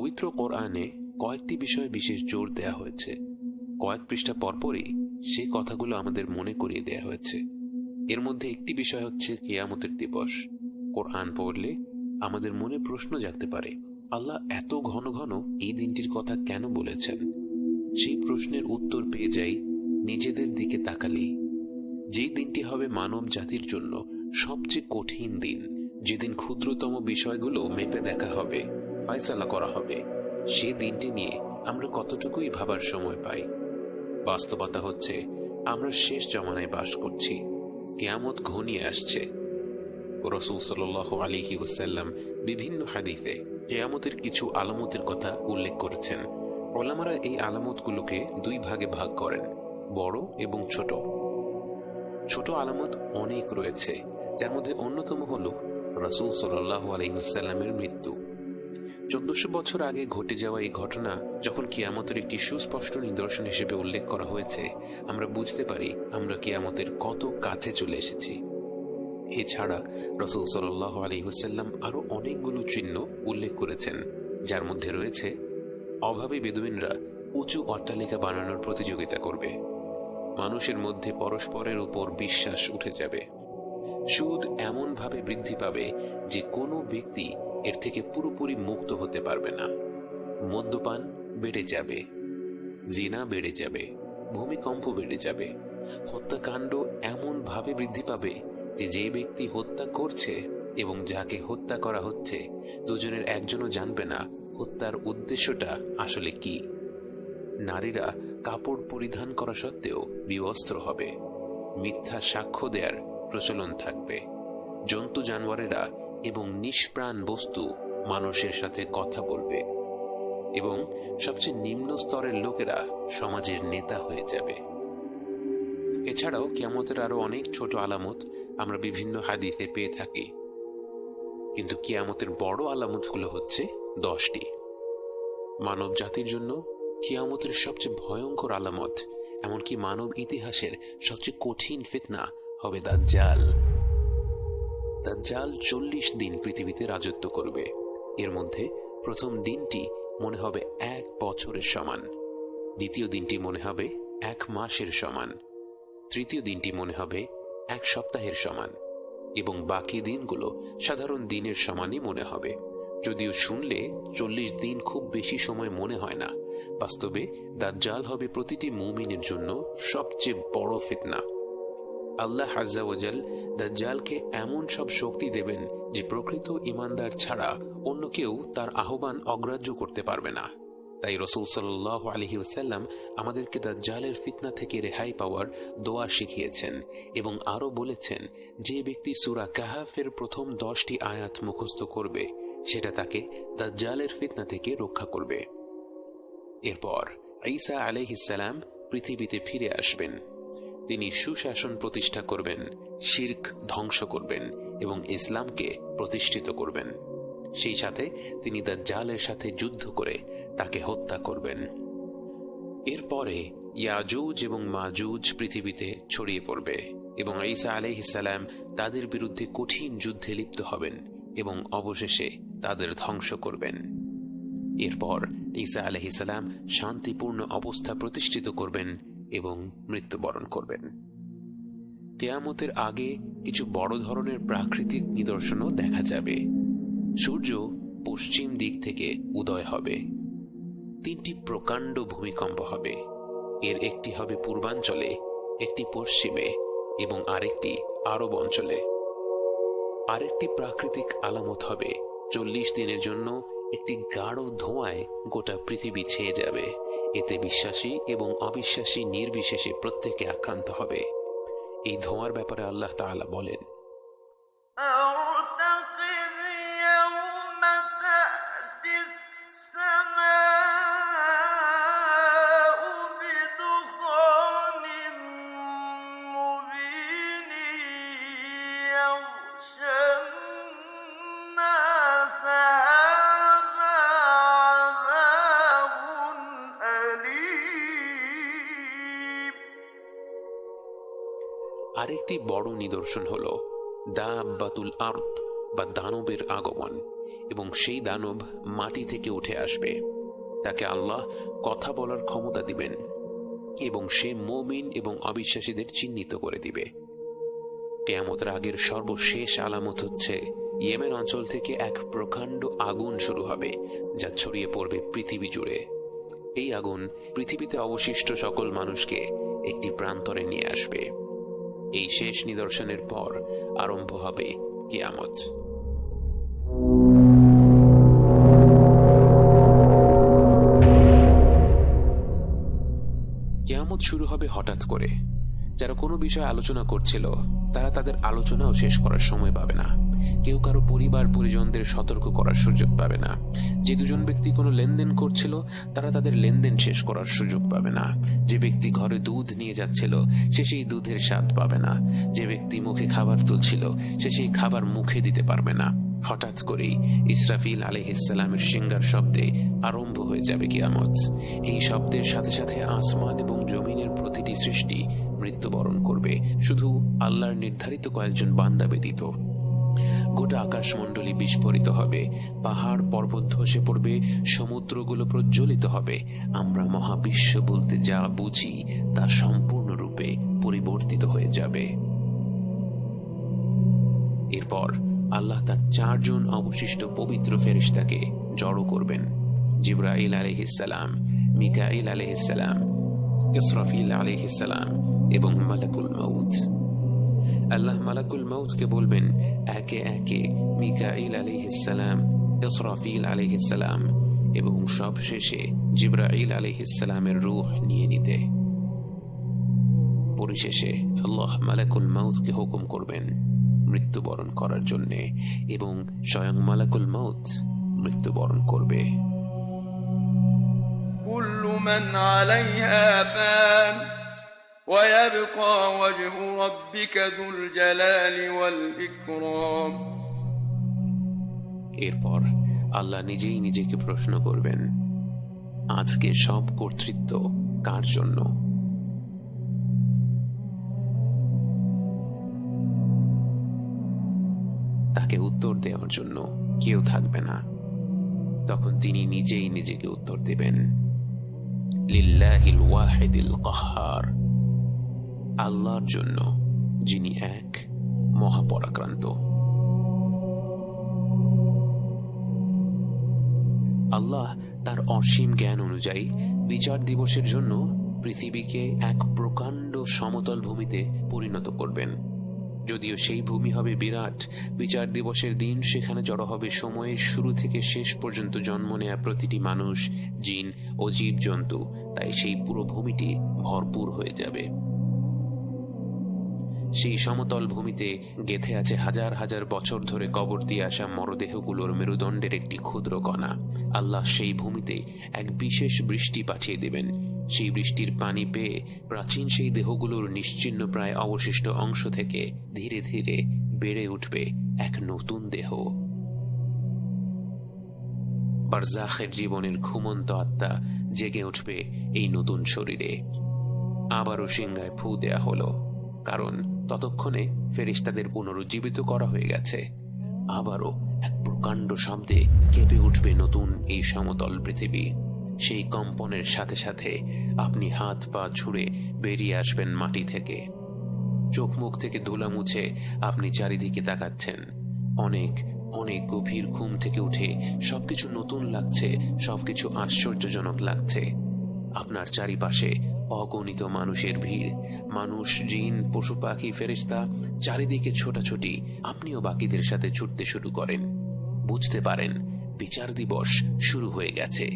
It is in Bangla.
পবিত্র কোরআনে কয়েকটি বিষয়ে বিশেষ জোর দেয়া হয়েছে। কয়েক পৃষ্ঠা পরপরই সেই কথাগুলো আমাদের মনে করিয়ে দেয়া হয়েছে। এর মধ্যে একটি বিষয় হচ্ছে কিয়ামতের দিবস। কোরআন পড়লে আমাদের মনে প্রশ্ন জাগতে পারে, আল্লাহ এত ঘন ঘন এই দিনটির কথা কেন বলেছেন? সেই প্রশ্নের উত্তর পেয়ে যাই নিজেদের দিকে তাকালেই। যেই দিনটি হবে মানব জাতির জন্য সবচেয়ে কঠিন দিন, যেদিন ক্ষুদ্রতম বিষয়গুলো মেপে দেখা হবে, ফয়সালা করা হবে, সে দিনটি নিয়ে আমরা কতটুকুই ভাবার সময় পাই। বাস্তবতা হচ্ছে আমরা শেষ জমানায় বাস করছি। কিয়ামত ঘনিয়ে আসছে। রাসূল সাল্লাল্লাহু আলাইহি ওয়াসাল্লাম বিভিন্ন হাদিসে কিয়ামতের কিছু আলামতের কথা উল্লেখ করেছেন। উলামারা এই আলামতগুলোকে দুই ভাগে ভাগ করেন, বড় এবং ছোট। ছোট আলামত অনেক রয়েছে, যার মধ্যে অন্যতম হল রাসূল সাল্লাল্লাহু আলাইহি ওয়াসাল্লামের মৃত্যু। 1400 বছর আগে ঘটে যাওয়া এই ঘটনা যখন কিয়ামতের একটি সুস্পষ্ট নিদর্শন হিসেবে উল্লেখ করা হয়েছে, আমরা বুঝতে পারি আমরা কিয়ামতের কত কাছে চলে এসেছি। এছাড়া রাসূল সাল্লাল্লাহু আলাইহি ওয়াসাল্লাম আরো অনেকগুলো চিহ্ন উল্লেখ করেছেন, যার মধ্যে রয়েছে অভাবী বেদুইনরা উঁচু অট্টালিকা বানানোর প্রতিযোগিতা করবে, মানুষের মধ্যে পরস্পরের উপর বিশ্বাস উঠে যাবে, সুদ এমন ভাবে বৃদ্ধি পাবে যে কোনো ব্যক্তি এর থেকে পুরোপুরি মুক্ত হতে পারবে না, মদ্যপান বেড়ে যাবে, জিনা বেড়ে যাবে, ভূমিকম্প বেড়ে যাবে, হত্যাকাণ্ড এমন ভাবে বৃদ্ধি পাবে যে যে ব্যক্তি হত্যা করছে এবং যাকে হত্যা করা হচ্ছে দুজনের একজনও জানবে না হত্যার উদ্দেশ্যটা আসলে কি। নারীরা কাপড় পরিধান করা সত্ত্বেও বিবস্ত্র হবে, মিথ্যা সাক্ষ্য দেওয়ার প্রচলন থাকবে, জন্তু জানোয়ারেরা এবং নিষ্প্রাণ বস্তু মানুষের সাথে কথা বলবে এবং সবচেয়ে নিম্ন স্তরের লোকেরা সমাজের নেতা হয়ে যাবে। এছাড়াও কিয়ামতের আরো অনেক ছোট আলামত আমরা বিভিন্ন হাদিসে পেয়ে থাকি, কিন্তু কিয়ামতের বড় আলামতগুলো হচ্ছে 10টি। মানব জাতির জন্য কিয়ামতের সবচেয়ে ভয়ঙ্কর আলামত, এমনকি মানব ইতিহাসের সবচেয়ে কঠিন ফিতনা হবে দাজ্জাল। দাজ্জাল 40 দিন পৃথিবীতে রাজত্ব করবে। এর মধ্যে প্রথম দিনটি মনে হবে 1 বছরের সমান, দ্বিতীয় দিনটি মনে হবে 1 মাসের সমান, তৃতীয় দিনটি মনে হবে 1 সপ্তাহের সমান এবং বাকি দিনগুলো সাধারণ দিনের সমানই মনে হবে। যদিও শুনলে 40 দিন খুব বেশি সময় মনে হয় না, বাস্তবে দাজ্জাল হবে প্রতিটি মুমিনের জন্য সবচেয়ে বড় ফিতনা। আল্লাহ আজ্জা ওয়া জাল দাজ্জালকে এমন সব শক্তি দেবেন যে প্রকৃত ঈমানদার ছাড়া অন্য কেউ তার আহ্বান অগ্রাহ্য করতে পারবে না। তাই রাসূল সাল্লাল্লাহু আলাইহি ওয়াসাল্লাম আমাদেরকে দাজ্জালের ফিতনা থেকে রেহাই পাওয়ার দোয়া শিখিয়েছেন এবং আরো বলেছেন, যে ব্যক্তি সূরা কাহাফের প্রথম 10টি আয়াত মুখস্থ করবে সেটা তাকে দাজ্জালের ফিতনা থেকে রক্ষা করবে। এরপর ঈসা আলাইহিস সালাম পৃথিবীতে ফিরে আসবেন। তিনি সুশাসন প্রতিষ্ঠা করবেন, শিরক ধ্বংস করবেন এবং ইসলামকে প্রতিষ্ঠিত করবেন। সেই সাথে তিনি দাজ্জালের সাথে যুদ্ধ করে তাকে হত্যা করবেন। এরপরে ইয়াজুজ এবং মাজুজ পৃথিবীতে ছড়িয়ে পড়বে এবং ঈসা আলাইহিস সালাম তাদের বিরুদ্ধে কঠিন যুদ্ধে লিপ্ত হবেন এবং অবশেষে তাদের ধ্বংস করবেন। এরপর ঈসা আলাইহিস সালাম শান্তিপূর্ণ অবস্থা প্রতিষ্ঠিত করবেন এবং মৃত্যুবরণ করবেন। কিয়ামতের আগে কিছু বড় ধরনের প্রাকৃতিক নিদর্শনও দেখা যাবে। সূর্য পশ্চিম দিক থেকে উদয় হবে, 3টি প্রকাণ্ড ভূমিকম্প হবে। এর একটি হবে পূর্বাঞ্চলে, একটি পশ্চিমে এবং আরেকটি আরব অঞ্চলে। আরেকটি প্রাকৃতিক আলামত হবে 40 দিনের জন্য একটি গাঢ় ধোঁয়ায় গোটা পৃথিবী ছেয়ে যাবে। এতে বিশ্বাসী এবং অবিশ্বাসী নির্বিশেষে প্রত্যেকে আক্রান্ত হবে। এই ধোঁয়ার ব্যাপারে আল্লাহ তাআলা বলেন, আরেকটি বড় নিদর্শন হল দাব্বাতুল আরদ বা দানবের আগমন, এবং সেই দানব মাটি থেকে উঠে আসবে। তাকে আল্লাহ কথা বলার ক্ষমতা দিবেন এবং সে মুমিন এবং অবিশ্বাসীদের চিহ্নিত করে দিবে। কিয়ামতের আগের সর্বশেষ আলামত হচ্ছে ইয়েমেন অঞ্চল থেকে এক প্রকাণ্ড আগুন শুরু হবে, যা ছড়িয়ে পড়বে পৃথিবী জুড়ে। এই আগুন পৃথিবীতে অবশিষ্ট সকল মানুষকে একটি প্রান্তরে নিয়ে আসবে। এই শেষ নিদর্শনের পর আরম্ভ হবে কিয়ামত। কিয়ামত শুরু হবে হঠাৎ করে। যারা কোনো বিষয়ে আলোচনা করছিল তারা তাদের আলোচনাও শেষ করার সময় পাবে না। কেউ কারো পরিবার পরিজনদের সতর্ক করার সুযোগ পাবে না। যে দুজন ব্যক্তি কোনো লেনদেন করছিল তারা তাদের লেনদেন শেষ করার সুযোগ পাবে না। যে ব্যক্তি ঘরে দুধ নিয়ে যাচ্ছিল সে সেই দুধের স্বাদ পাবে না। যে ব্যক্তি মুখে খাবার তুলছিল সে সেই খাবার মুখে দিতে পারবে না। হঠাৎ করেই ইসরাফিল আলাইহিসসালামের সিংহার শব্দে আরম্ভ হয়ে যাবে কিয়ামত। এই শব্দের সাথে সাথে আসমান এবং জমিনের প্রতিটি সৃষ্টি মৃত্যুবরণ করবে, শুধু আল্লাহর নির্ধারিত কয়েকজন বান্দা ব্যতীত। গোটা আকাশমণ্ডলী বিস্ফোরিত হবে, পাহাড় পর্বত ধসে পড়বে, সমুদ্রগুলো প্রজ্বলিত হবে। আমরা মহাবিশ্ব বলতে যা বুঝি তা সম্পূর্ণরূপে পরিবর্তিত হয়ে যাবে। এরপর আল্লাহ তার 4 জন অবশিষ্ট পবিত্র ফেরেশতাকে জড়ো করবেন। জিবরাইল আলাইহিসসালাম, মিকাইল আলাইহিসসালাম, ইসরাফিল আলাইহিসসালাম এবং মালাকুল মউত। আল্লাহ মালাকুল মউতকে বলবেন একে একে মিকাইল আলাইহিসসালাম, ইসরাফিল আলাইহিসসালাম এবং সবশেষে জিবরাইল আলাইহিসসালামের রূহ নিয়ে নিতে। পরিশেষে আল্লাহ মালাকুল মউতকে হুকুম করবেন মৃত্যুবরণ করার জন্য, এবং স্বয়ং মালাকুল মউত মৃত্যুবরণ করবে। কুল্লু মান আলাইহা ফান ওয়া ইয়াবকা ওয়াজহু রাব্বিকা যুল জালালি ওয়াল ইকরাম। এরপর আল্লাহ নিজেই নিজেকে প্রশ্ন করবেন, আজকে সব কর্তৃত্ব কার জন্য? তাকে উত্তর দেওয়ার জন্য কেউ থাকবে না। তখন তিনি নিজেই নিজেকে উত্তর দেবেন, লিল্লাহিল ওয়াহিদিল কাহ্হার, আল্লাহর জন্য যিনি এক মহাপরাক্রান্ত। আল্লাহ তার অসীম জ্ঞান অনুযায়ী বিচার দিবসের জন্য পৃথিবীকে এক প্রকাণ্ড সমতল ভূমিতে পরিণত করবেন। যদিও সেই ভূমি হবে বিরাট, বিচার দিবসের দিন সেখানে জড়ো হবে সময়ের শুরু থেকে শেষ পর্যন্ত জন্ম নেয়া প্রতিটি মানুষ, জিন ও জীবজন্তু। তাই সেই পুরো ভূমিটি ভরপুর হয়ে যাবে। সেই সমতল ভূমিতে গেঁথে আছে হাজার হাজার বছর ধরে কবর দিয়ে আসা মরদেহগুলোর মেরুদণ্ডের একটি ক্ষুদ্র কণা। আল্লাহ সেই ভূমিতে এক বিশেষ বৃষ্টি পাঠিয়ে দেবেন। সেই বৃষ্টির পানি পেয়ে প্রাচীন সেই দেহগুলোর নিশ্চিহ্ন প্রায় অবশিষ্ট অংশ থেকে ধীরে ধীরে বেড়ে উঠবে এক নতুন দেহ। বারজাখের জীবনের ঘুমন্ত আত্মা জেগে উঠবে এই নতুন শরীরে। আবারও সিংহায় ফু দেয়া হলো, কারণ ততক্ষণে ফেরেশতাদের পুনরুজ্জীবিত করা হয়ে গেছে। আবারও এক প্রকাণ্ড শব্দে কেঁপে উঠবে নতুন এই সমতল পৃথিবী। সেই কম্পনের সাথে সাথে আপনি হাত পা ছুঁড়ে বেরিয়ে আসবেন মাটি থেকে। চোখ মুখ থেকে ধুলা মুছে আপনি চারিদিকে তাকাচ্ছেন। অনেক অনেক গভীর ঘুম থেকে উঠে সবকিছু নতুন লাগছে, সবকিছু আশ্চর্যজনক লাগছে। আপনার চারিপাশে অগণিত মানুষের ভিড়, মানুষ, জিন, পশু পাখি, ফেরেশতা, চারিদিকে ছোটাছুটি। আপনিও বাকিদের সাথে ছুটতে শুরু করেন। বুঝতে পারেন বিচার দিবস শুরু হয়ে গেছে।